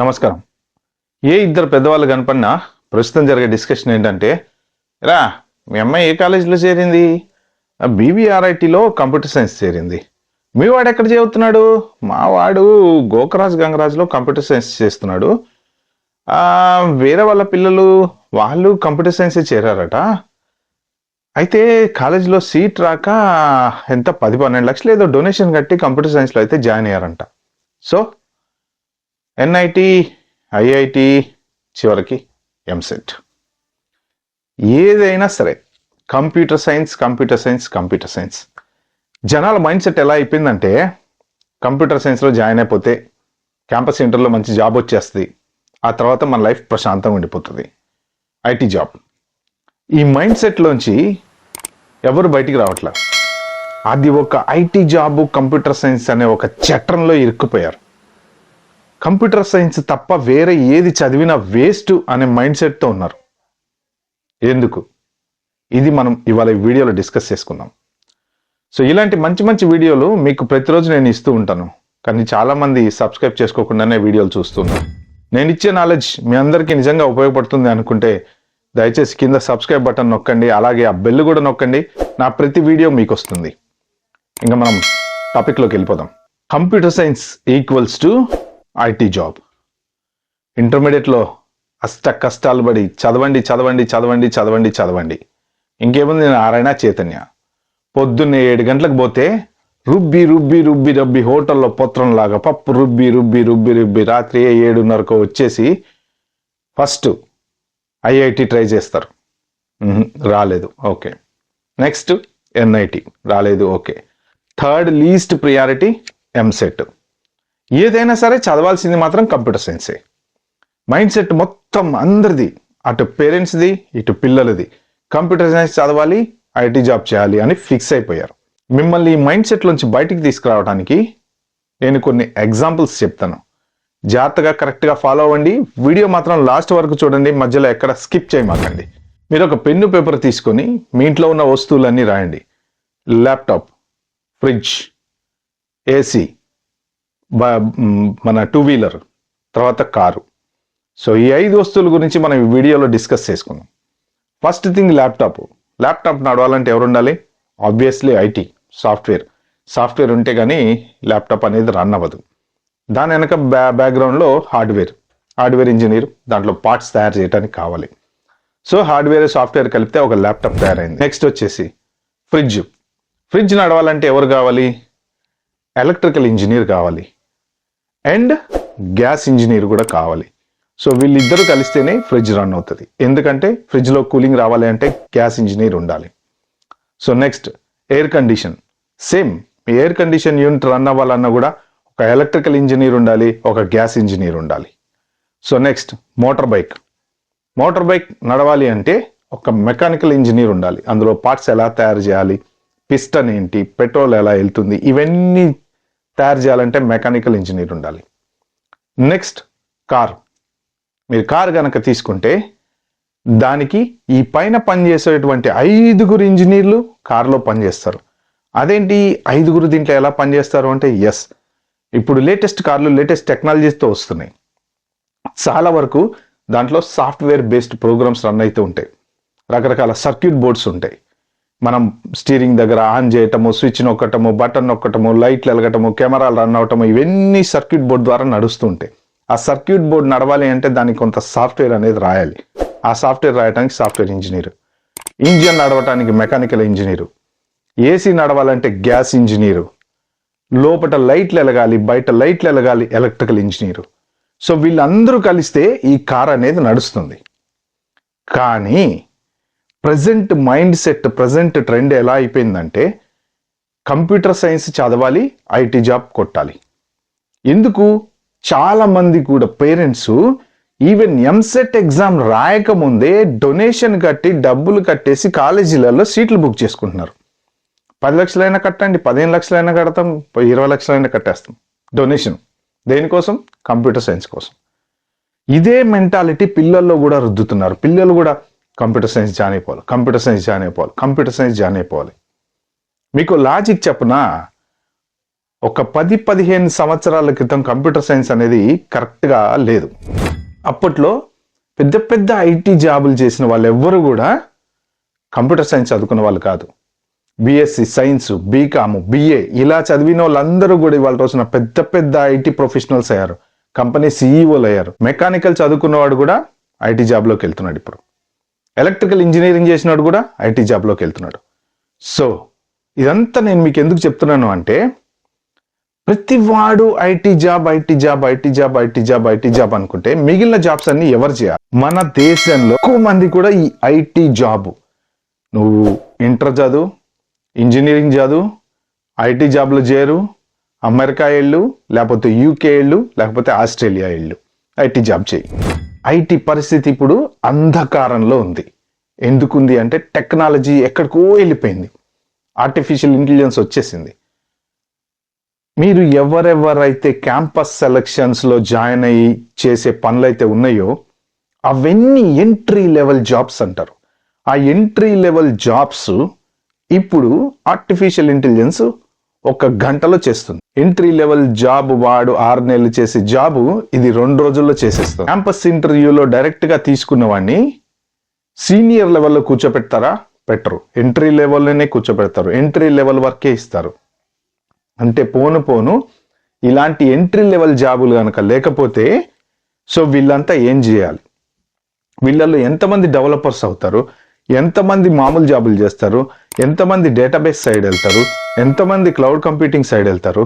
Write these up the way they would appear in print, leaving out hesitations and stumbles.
నమస్కారం. ఏ ఇద్దరు పెద్దవాళ్ళు కనపడినా ప్రస్తుతం జరిగే డిస్కషన్ ఏంటంటే, రా మీ అమ్మాయి ఏ కాలేజీలో చేరింది? బీవీఆర్ఐటీలో కంప్యూటర్ సైన్స్ చేరింది. మీ వాడు ఎక్కడ చదువుతున్నాడు? మా వాడు గోకరాజ్ గంగరాజ్లో కంప్యూటర్ సైన్స్ చేస్తున్నాడు. వేరే వాళ్ళ పిల్లలు వాళ్ళు కంప్యూటర్ సైన్సే చేరారట. అయితే కాలేజీలో సీట్ రాక ఎంత 10-12 లక్షలు ఏదో డొనేషన్ కట్టి కంప్యూటర్ సైన్స్లో అయితే జాయిన్ అయ్యారంట. సో ఎన్ఐటి, ఐఐటి, చివరికి ఎంసెట్, ఏదైనా సరే కంప్యూటర్ సైన్స్. జనాల మైండ్ సెట్ ఎలా అయిపోయిందంటే, కంప్యూటర్ సైన్స్లో జాయిన్ అయిపోతే క్యాంపస్ ఇంటర్లో మంచి జాబ్ వచ్చేస్తుంది, ఆ తర్వాత మన లైఫ్ ప్రశాంతంగా ఉండిపోతుంది, ఐటీ జాబ్. ఈ మైండ్ సెట్లోంచి ఎవరు బయటికి రావట్లే. అది ఒక ఐటీ జాబ్, కంప్యూటర్ సైన్స్ అనే ఒక చట్రంలో ఇరుక్కుపోయారు. కంప్యూటర్ సైన్స్ తప్ప వేరే ఏది చదివినా వేస్ట్ అనే మైండ్ సెట్తో ఉన్నారు. ఎందుకు? ఇది మనం ఇవాళ ఈ వీడియోలో డిస్కస్ చేసుకుందాం. సో ఇలాంటి మంచి మంచి వీడియోలు మీకు ప్రతిరోజు నేను ఇస్తూ ఉంటాను, కానీ చాలామంది సబ్స్క్రైబ్ చేసుకోకుండానే వీడియోలు చూస్తున్నారు. నేను ఇచ్చే నాలెడ్జ్ మీ అందరికీ నిజంగా ఉపయోగపడుతుంది అనుకుంటే దయచేసి కింద సబ్స్క్రైబ్ బటన్ నొక్కండి, అలాగే ఆ బెల్ కూడా నొక్కండి. నా ప్రతి వీడియో మీకు వస్తుంది. ఇంకా మనం టాపిక్లోకి వెళ్ళిపోదాం. Computer science equals to IT job. ఇంటర్మీడియట్లో అష్ట కష్టాలు పడి చదవండి. ఇంకేముంది, నారాయణ చైతన్య పొద్దున్నే 7 గంటలకు పోతే రుబ్బి హోటల్లో పొత్రంలాగా పప్పు రుబ్బి రాత్రి 7:30కు వచ్చేసి ఫస్ట్ ఐఐటి ట్రై చేస్తారు, రాలేదు, ఓకే. నెక్స్ట్ ఎన్ఐటి, రాలేదు, okay. Third least priority EAMCET. ఏదైనా సరే చదవాల్సింది మాత్రం కంప్యూటర్ సైన్సే. మైండ్ సెట్ మొత్తం అందరిది, అటు పేరెంట్స్ది ఇటు పిల్లలది, కంప్యూటర్ సైన్స్ చదవాలి, ఐటీ జాబ్ చేయాలి అని ఫిక్స్ అయిపోయారు. మిమ్మల్ని ఈ మైండ్ సెట్లోంచి బయటికి తీసుకురావడానికి నేను కొన్ని ఎగ్జాంపుల్స్ చెప్తాను. జాగ్రత్తగా కరెక్ట్గా ఫాలో అవ్వండి. వీడియో మాత్రం లాస్ట్ వరకు చూడండి, మధ్యలో ఎక్కడ స్కిప్ చేయమాకండి. మీరు ఒక పెన్ను పేపర్ తీసుకొని మీ ఇంట్లో ఉన్న వస్తువులన్నీ రాయండి. ల్యాప్టాప్, ఫ్రిడ్జ్, ఏసీ, మన 2 వీలర్, తర్వాత కారు. సో ఈ 5 వస్తువుల గురించి మనం ఈ వీడియోలో డిస్కస్ చేసుకుందాం. ఫస్ట్ థింగ్ ల్యాప్టాప్ నడవాలంటే ఎవరు ఉండాలి? ఆబ్వియస్లీ ఐటీ, సాఫ్ట్వేర్ ఉంటే కానీ ల్యాప్టాప్ అనేది రన్ అవ్వదు. దాని వెనక బ్యాక్గ్రౌండ్లో హార్డ్వేర్ ఇంజనీర్ దాంట్లో పార్ట్స్ తయారు చేయడానికి కావాలి. సో హార్డ్వేర్ సాఫ్ట్వేర్ కలిపితే ఒక ల్యాప్టాప్ తయారైంది. నెక్స్ట్ వచ్చేసి ఫ్రిడ్జ్ నడవాలంటే ఎవరు కావాలి? ఎలక్ట్రికల్ ఇంజనీర్ కావాలి అండ్ గ్యాస్ ఇంజనీర్ కూడా కావాలి. సో వీళ్ళిద్దరూ కలిస్తేనే ఫ్రిడ్జ్ రన్ అవుతుంది. ఎందుకంటే ఫ్రిడ్జ్లో కూలింగ్ రావాలి అంటే గ్యాస్ ఇంజనీర్ ఉండాలి. So next air condition. Same air condition unit run అవ్వాలన్నా కూడా ఒక ఎలక్ట్రికల్ ఇంజనీర్ ఉండాలి, ఒక గ్యాస్ ఇంజనీర్ ఉండాలి. సో నెక్స్ట్ మోటార్ బైక్ నడవాలి అంటే ఒక మెకానికల్ ఇంజనీర్ ఉండాలి. అందులో పార్ట్స్ ఎలా తయారు చేయాలి, పిస్టన్ ఏంటి, పెట్రోల్ ఎలా వెళ్తుంది, ఇవన్నీ తయారు చేయాలంటే మెకానికల్ ఇంజనీర్ ఉండాలి. నెక్స్ట్ మీరు కార్ కనుక తీసుకుంటే దానికి ఈ పైన పనిచేసేటువంటి 5 ఇంజనీర్లు కార్లో పనిచేస్తారు. అదేంటి 5 దీంట్లో ఎలా పనిచేస్తారు అంటే, ఇప్పుడు లేటెస్ట్ కార్లు లేటెస్ట్ టెక్నాలజీస్తో వస్తున్నాయి. చాలా వరకు దాంట్లో సాఫ్ట్వేర్ బేస్డ్ ప్రోగ్రామ్స్ రన్ అవుతూ ఉంటాయి. రకరకాల సర్క్యూట్ బోర్డ్స్ ఉంటాయి. మనం స్టీరింగ్ దగ్గర ఆన్ చేయటము, స్విచ్ నొక్కటము, బటన్ నొక్కటము, లైట్లు వెలగటము, కెమెరాలు రన్ అవటము, ఇవన్నీ సర్క్యూట్ బోర్డ్ ద్వారా నడుస్తూ ఉంటాయి. ఆ సర్క్యూట్ బోర్డ్ నడవాలి అంటే దానికి కొంత సాఫ్ట్వేర్ అనేది రాయాలి. ఆ సాఫ్ట్వేర్ రాయడానికి సాఫ్ట్వేర్ ఇంజనీర్, ఇంజిన్ నడవటానికి మెకానికల్ ఇంజనీరు, ఏసీ నడవాలంటే గ్యాస్ ఇంజనీరు, లోపల లైట్లు వెలగాలి, బయట లైట్లు వెలగాలి, ఎలక్ట్రికల్ ఇంజనీరు. సో వీళ్ళందరూ కలిస్తే ఈ కార్ అనేది నడుస్తుంది. కానీ present mind set, present trend ఎలా అయిపోయిందంటే, కంప్యూటర్ సైన్స్ చదవాలి, ఐటీ జాబ్ కొట్టాలి. ఎందుకు? చాలా మంది కూడా పేరెంట్స్ ఈవెన్ ఎంసెట్ ఎగ్జామ్ రాయకముందే డొనేషన్ కట్టి డబ్బులు కట్టేసి కాలేజీలలో సీట్లు బుక్ చేసుకుంటున్నారు. 10 లక్షలైనా కట్టండి, 15 లక్షలైనా కడతాం, 20 లక్షలైనా కట్టేస్తాం డొనేషన్. దేనికోసం? కంప్యూటర్ సైన్స్ కోసం. ఇదే మెంటాలిటీ పిల్లల్లో కూడా రుద్దుతున్నారు. పిల్లలు కూడా కంప్యూటర్ సైన్స్ జాయిన్ అయిపోవాలి. మీకు లాజిక్ చెప్పనా? ఒక 10-15 సంవత్సరాల క్రితం కంప్యూటర్ సైన్స్ అనేది కరెక్ట్గా లేదు. అప్పట్లో పెద్ద పెద్ద ఐటీ జాబులు చేసిన వాళ్ళు ఎవ్వరు కూడా కంప్యూటర్ సైన్స్ చదువుకున్న వాళ్ళు కాదు. బిఎస్సి సైన్స్, బీకామ్, బిఏ ఇలా చదివిన వాళ్ళందరూ కూడా ఇవాళ రోజున పెద్ద పెద్ద ఐటీ ప్రొఫెషనల్స్ అయ్యారు, కంపెనీ సీఈఓలు అయ్యారు. మెకానికల్ చదువుకున్నవాడు కూడా ఐటీ జాబ్లోకి వెళ్తున్నాడు. ఇప్పుడు ఎలక్ట్రికల్ ఇంజనీరింగ్ చేసినాడు కూడా ఐటీ జాబ్లోకి వెళ్తున్నాడు. సో ఇదంతా నేను మీకు ఎందుకు చెప్తున్నాను అంటే, ప్రతి వాడు ఐటీ జాబ్ అనుకుంటే మిగిలిన జాబ్స్ అన్ని ఎవరు చేయాలి? మన దేశంలో ఎక్కువ మంది కూడా ఈ ఐటీ జాబ్, నువ్వు ఇంటర్ చదువు, ఇంజనీరింగ్ చదువు, ఐటీ జాబ్లో చేరు, అమెరికా వెళ్ళు, లేకపోతే యూకే వెళ్ళు, లేకపోతే ఆస్ట్రేలియా వెళ్ళు, ఐటీ జాబ్ చేయి. ఐటీ పరిస్థితి ఇప్పుడు అంధకారంలో ఉంది. ఎందుకుంది అంటే టెక్నాలజీ ఎక్కడికో వెళ్ళిపోయింది, ఆర్టిఫిషియల్ ఇంటెలిజెన్స్ వచ్చేసింది. మీరు ఎవరెవరైతే క్యాంపస్ సెలక్షన్స్లో జాయిన్ అయ్యి చేసే పనులైతే ఉన్నాయో అవన్నీ ఎంట్రీ లెవెల్ జాబ్స్ అంటారు. ఆ ఎంట్రీ లెవెల్ జాబ్స్ ఇప్పుడు ఆర్టిఫిషియల్ ఇంటెలిజెన్స్ 1 గంటలో చేస్తుంది. ఎంట్రీ లెవెల్ జాబ్ వాడు 6 నెలలు చేసే జాబు ఇది 2 రోజుల్లో చేసేస్తుంది. క్యాంపస్ ఇంటర్వ్యూలో డైరెక్ట్గా తీసుకున్న వాడిని సీనియర్ లెవెల్లో కూర్చోపెడతారా? పెట్టరు. ఎంట్రీ లెవెల్లోనే కూర్చోపెడతారు. ఎంట్రీ లెవెల్ వర్కే ఇస్తారు. అంటే పోను ఇలాంటి ఎంట్రీ లెవెల్ జాబులు కనుక లేకపోతే సో వీళ్ళంతా ఏం చేయాలి? వీళ్ళల్లో ఎంతమంది డెవలపర్స్ అవుతారు, ఎంతమంది మామూలు జాబులు చేస్తారు, ఎంతమంది డేటాబేస్ సైడ్ వెళ్తారు, ఎంతమంది క్లౌడ్ కంప్యూటింగ్ సైడ్ వెళ్తారు?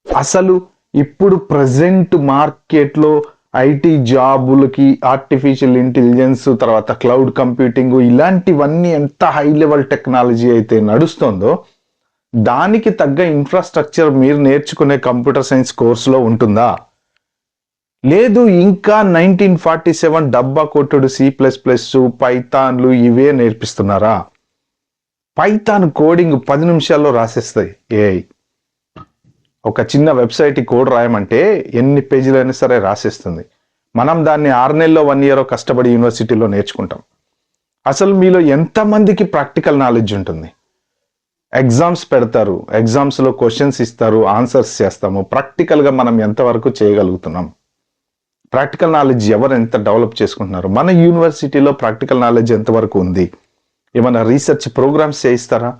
అసలు ఇప్పుడు ప్రజెంట్ మార్కెట్లో ఐటీ జాబులకి ఆర్టిఫిషియల్ ఇంటెలిజెన్స్, తర్వాత క్లౌడ్ కంప్యూటింగ్ ఇలాంటివన్నీ ఎంత హై లెవెల్ టెక్నాలజీ అయితే నడుస్తుందో దానికి తగ్గ ఇన్ఫ్రాస్ట్రక్చర్ మీరు నేర్చుకునే కంప్యూటర్ సైన్స్ కోర్సులో ఉంటుందా? లేదు, ఇంకా 1947 డబ్బా కొట్టుడు C++, పైథాన్లు ఇవే నేర్పిస్తున్నారా? పైథాన్ కోడింగ్ 10 నిమిషాల్లో రాసేస్తాయి ఏఐ. ఒక చిన్న వెబ్సైట్ కోడ్ రాయమంటే ఎన్ని పేజీలైనా సరే రాసేస్తుంది. మనం దాన్ని 6 నెలల్లో 1 ఇయర్ కష్టపడి యూనివర్సిటీలో నేర్చుకుంటాం. అసలు మీలో ఎంతమందికి ప్రాక్టికల్ నాలెడ్జ్ ఉంటుంది? ఎగ్జామ్స్ పెడతారు, ఎగ్జామ్స్లో క్వశ్చన్స్ ఇస్తారు, ఆన్సర్స్ చేస్తాము. ప్రాక్టికల్గా మనం ఎంతవరకు చేయగలుగుతున్నాం? ప్రాక్టికల్ నాలెడ్జ్ ఎవరు ఎంత డెవలప్ చేసుకుంటున్నారు? మన యూనివర్సిటీలో ప్రాక్టికల్ నాలెడ్జ్ ఎంతవరకు ఉంది? ఏమైనా రీసెర్చ్ ప్రోగ్రామ్స్ చేయిస్తారా?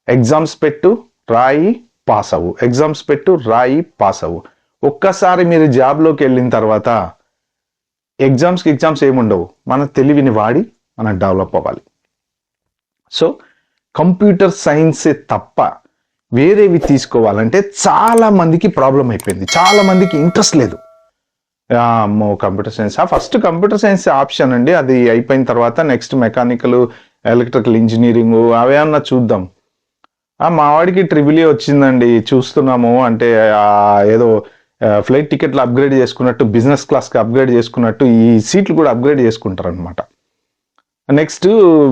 ఎగ్జామ్స్ పెట్టు, రాయి, పాస్ అవ్వు, ఎగ్జామ్స్ పెట్టు, రాయి, పాస్ అవ్వు. ఒక్కసారి మీరు జాబ్లోకి వెళ్ళిన తర్వాత ఎగ్జామ్స్ ఏముండవు. మన తెలివిని వాడి మనం డెవలప్ అవ్వాలి. సో కంప్యూటర్ సైన్సే తప్ప వేరేవి తీసుకోవాలంటే చాలా మందికి ప్రాబ్లం అయిపోయింది. చాలా మందికి ఇంట్రెస్ట్ లేదు. Computer science first computer science option అండి, అది అయిపోయిన తర్వాత నెక్స్ట్ మెకానికల్, ఎలక్ట్రికల్ ఇంజనీరింగ్ అవేమన్నా చూద్దాం. మా వాడికి ట్రిపుల్ ఏ వచ్చిందండి, చూస్తున్నాము అంటే ఏదో ఫ్లైట్ టికెట్లు అప్గ్రేడ్ చేసుకున్నట్టు, బిజినెస్ క్లాస్కి అప్గ్రేడ్ చేసుకున్నట్టు ఈ సీట్లు కూడా అప్గ్రేడ్ చేసుకుంటారు అనమాట. నెక్స్ట్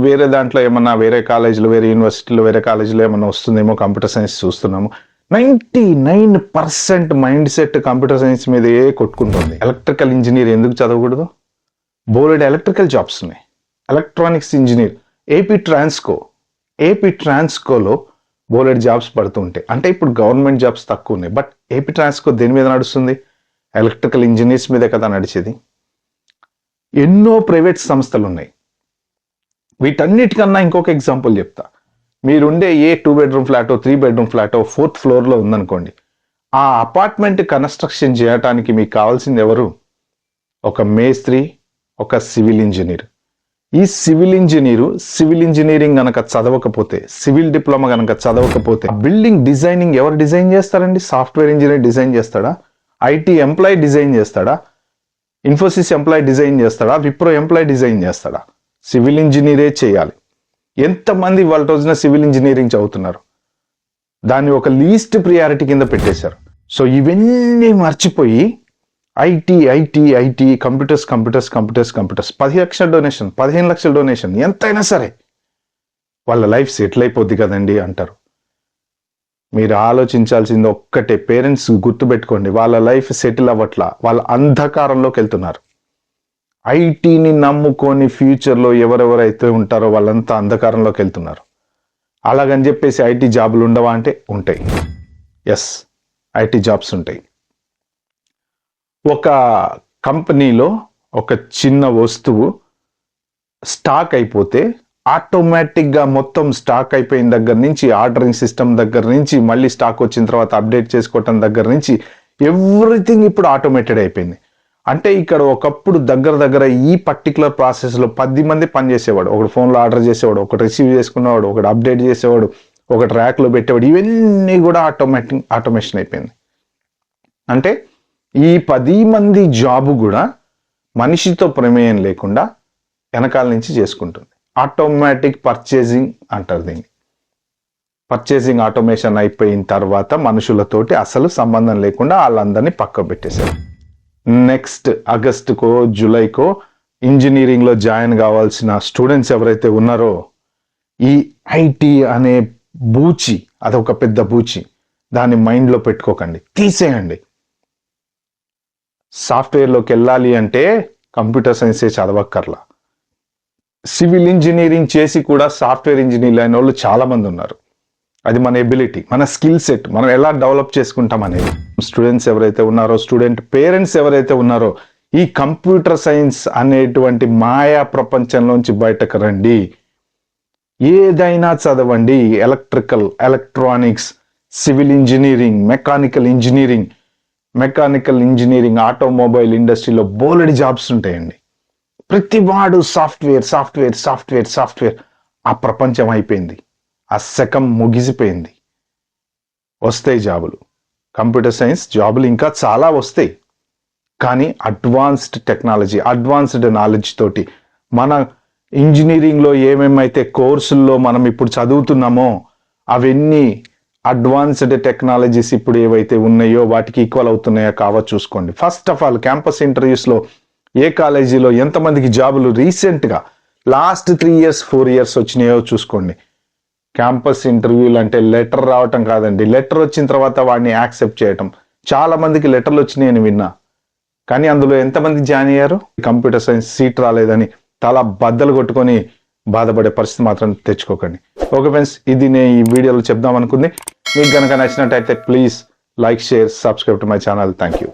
వేరే దాంట్లో ఏమన్నా వేరే కాలేజీలో, వేరే యూనివర్సిటీలో, వేరే కాలేజీలో ఏమన్నా వస్తుందేమో కంప్యూటర్ సైన్స్ చూస్తున్నాము. 99% మైండ్ సెట్ కంప్యూటర్ సైన్స్ మీదే కొట్టుకుంటుంది. ఎలక్ట్రికల్ ఇంజనీర్ ఎందుకు చదవకూడదు? బోలెడ్ ఎలక్ట్రికల్ జాబ్స్ ఉన్నాయి. ఎలక్ట్రానిక్స్ ఇంజనీర్, ఏపీ ట్రాన్స్కోలో బోలెడ్ జాబ్స్ పడుతూ ఉంటాయి. అంటే ఇప్పుడు గవర్నమెంట్ జాబ్స్ తక్కువ ఉన్నాయి. బట్ ఏపీ ట్రాన్స్కో దేని మీద నడుస్తుంది? ఎలక్ట్రికల్ ఇంజనీర్స్ మీదే కదా నడిచేది. ఎన్నో ప్రైవేట్ సంస్థలు ఉన్నాయి. వీటన్నిటికన్నా ఇంకొక ఎగ్జాంపుల్ చెప్తా. మీరుండే 2 బెడ్రూమ్ ఫ్లాటో, 3 బెడ్రూమ్ ఫ్లాటో 4th ఫ్లోర్లో ఉందనుకోండి. ఆ అపార్ట్మెంట్ కన్స్ట్రక్షన్ చేయడానికి మీకు కావాల్సింది ఎవరు? ఒక మేస్త్రి, ఒక సివిల్ ఇంజనీర్. ఈ సివిల్ ఇంజనీరింగ్ గనక చదవకపోతే, సివిల్ డిప్లొమా గనక చదవకపోతే బిల్డింగ్ డిజైనింగ్ ఎవరు డిజైన్ చేస్తారండి? సాఫ్ట్వేర్ ఇంజనీర్ డిజైన్ చేస్తాడా? ఐటీ ఎంప్లాయీ డిజైన్ చేస్తాడా? ఇన్ఫోసిస్ ఎంప్లాయీ డిజైన్ చేస్తాడా? విప్రో ఎంప్లాయీ డిజైన్ చేస్తాడా? సివిల్ ఇంజనీరే చేయాలి. ఎంతమంది వాళ్ళ రోజున సివిల్ ఇంజనీరింగ్ చదువుతున్నారు? దాన్ని ఒక లీస్ట్ ప్రియారిటీ కింద పెట్టేశారు. సో ఇవన్నీ మర్చిపోయి ఐటీ కంప్యూటర్స్ 10 లక్షల డొనేషన్, 15 లక్షల డొనేషన్, ఎంతైనా సరే వాళ్ళ లైఫ్ సెటిల్ అయిపోద్ది కదండి అంటారు. మీరు ఆలోచించాల్సింది ఒక్కటే, పేరెంట్స్ గుర్తుపెట్టుకోండి, వాళ్ళ లైఫ్ సెటిల్ అవ్వట్లా, వాళ్ళ అంధకారంలోకి వెళ్తున్నారు. ఐటీని నమ్ముకొని ఫ్యూచర్లో ఎవరెవరైతే ఉంటారో వాళ్ళంతా అంధకారంలోకి వెళ్తున్నారు. అలాగని చెప్పేసి ఐటీ జాబులు ఉండవా అంటే ఉంటాయి. ఎస్, ఐటీ జాబ్స్ ఉంటాయి. ఒక కంపెనీలో ఒక చిన్న వస్తువు స్టాక్ అయిపోతే ఆటోమేటిక్గా మొత్తం స్టాక్ అయిపోయిన దగ్గర నుంచి, ఆర్డరింగ్ సిస్టమ్ దగ్గర నుంచి, మళ్ళీ స్టాక్ వచ్చిన తర్వాత అప్డేట్ చేసుకోవటం దగ్గర నుంచి ఎవ్రీథింగ్ ఇప్పుడు ఆటోమేటెడ్ అయిపోయింది. అంటే ఇక్కడ ఒకప్పుడు దగ్గర ఈ పర్టికులర్ ప్రాసెస్లో 10 మంది పనిచేసేవాడు. ఒకడు ఫోన్లో ఆర్డర్ చేసేవాడు, ఒకటి రిసీవ్ చేసుకునేవాడు, ఒకటి అప్డేట్ చేసేవాడు, ఒకటి ర్యాక్లో పెట్టేవాడు. ఇవన్నీ కూడా ఆటోమేషన్ అయిపోయింది. అంటే ఈ 10 మంది జాబు కూడా మనిషితో ప్రమేయం లేకుండా వెనకాల నుంచి చేసుకుంటుంది. ఆటోమేటిక్ పర్చేసింగ్ అంటారు దీన్ని. పర్చేసింగ్ ఆటోమేషన్ అయిపోయిన తర్వాత మనుషులతోటి అసలు సంబంధం లేకుండా వాళ్ళందరినీ పక్క పెట్టేశారు. నెక్స్ట్ ఆగస్టుకో జూలైకో ఇంజనీరింగ్లో జాయిన్ కావాల్సిన స్టూడెంట్స్ ఎవరైతే ఉన్నారో, ఈ ఐటీ అనే బూచి, అదొక పెద్ద బూచి, దాన్ని మైండ్లో పెట్టుకోకండి, తీసేయండి. సాఫ్ట్వేర్లోకి వెళ్ళాలి అంటే కంప్యూటర్ సైన్సే చదవక్కర్లా. సివిల్ ఇంజనీరింగ్ చేసి కూడా సాఫ్ట్వేర్ ఇంజనీర్ అయిన వాళ్ళు చాలా మంది ఉన్నారు. అది మన ఎబిలిటీ, మన స్కిల్ సెట్, మనం ఎలా డెవలప్ చేసుకుంటాం అనేది. స్టూడెంట్స్ ఎవరైతే ఉన్నారో, స్టూడెంట్ పేరెంట్స్ ఎవరైతే ఉన్నారో, ఈ కంప్యూటర్ సైన్స్ అనేటువంటి మాయా ప్రపంచంలోంచి బయటకు రండి. ఏదైనా చదవండి, electrical, electronics, civil engineering, mechanical engineering, automobile ఇండస్ట్రీలో బోలెడి జాబ్స్ ఉంటాయండి. ప్రతి వాడు సాఫ్ట్వేర్. ఆ ప్రపంచం అయిపోయింది, ఆ శకం ముగిసిపోయింది. వస్తాయి జాబులు, కంప్యూటర్ సైన్స్ జాబులు ఇంకా చాలా వస్తాయి. కానీ అడ్వాన్స్డ్ టెక్నాలజీ, అడ్వాన్స్డ్ నాలెడ్జ్ తోటి మన ఇంజనీరింగ్లో ఏమేమైతే కోర్సుల్లో మనం ఇప్పుడు చదువుతున్నామో అవన్నీ అడ్వాన్స్డ్ టెక్నాలజీస్ ఇప్పుడు ఏవైతే ఉన్నాయో వాటికి ఈక్వల్ అవుతున్నాయో కావో చూసుకోండి. ఫస్ట్ ఆఫ్ ఆల్ క్యాంపస్ ఇంటర్వ్యూస్లో ఏ కాలేజీలో ఎంతమందికి జాబులు రీసెంట్గా లాస్ట్ 3 years 4 years వచ్చినాయో చూసుకోండి. క్యాంపస్ ఇంటర్వ్యూలు అంటే లెటర్ రావటం కాదండి, లెటర్ వచ్చిన తర్వాత వాడిని యాక్సెప్ట్ చేయటం. చాలా మందికి లెటర్లు వచ్చినాయని విన్నా, కానీ అందులో ఎంతమంది జాయిన్ అయ్యారు? కంప్యూటర్ సైన్స్ సీట్ రాలేదని చాలా బద్దలు కొట్టుకొని బాధపడే పరిస్థితి మాత్రం తెచ్చుకోకండి. ఓకే ఫ్రెండ్స్, ఇది నేను ఈ వీడియోలో చెప్దాం అనుకుంది. మీకు కనుక నచ్చినట్టయితే please like, share, subscribe to my channel. Thank you.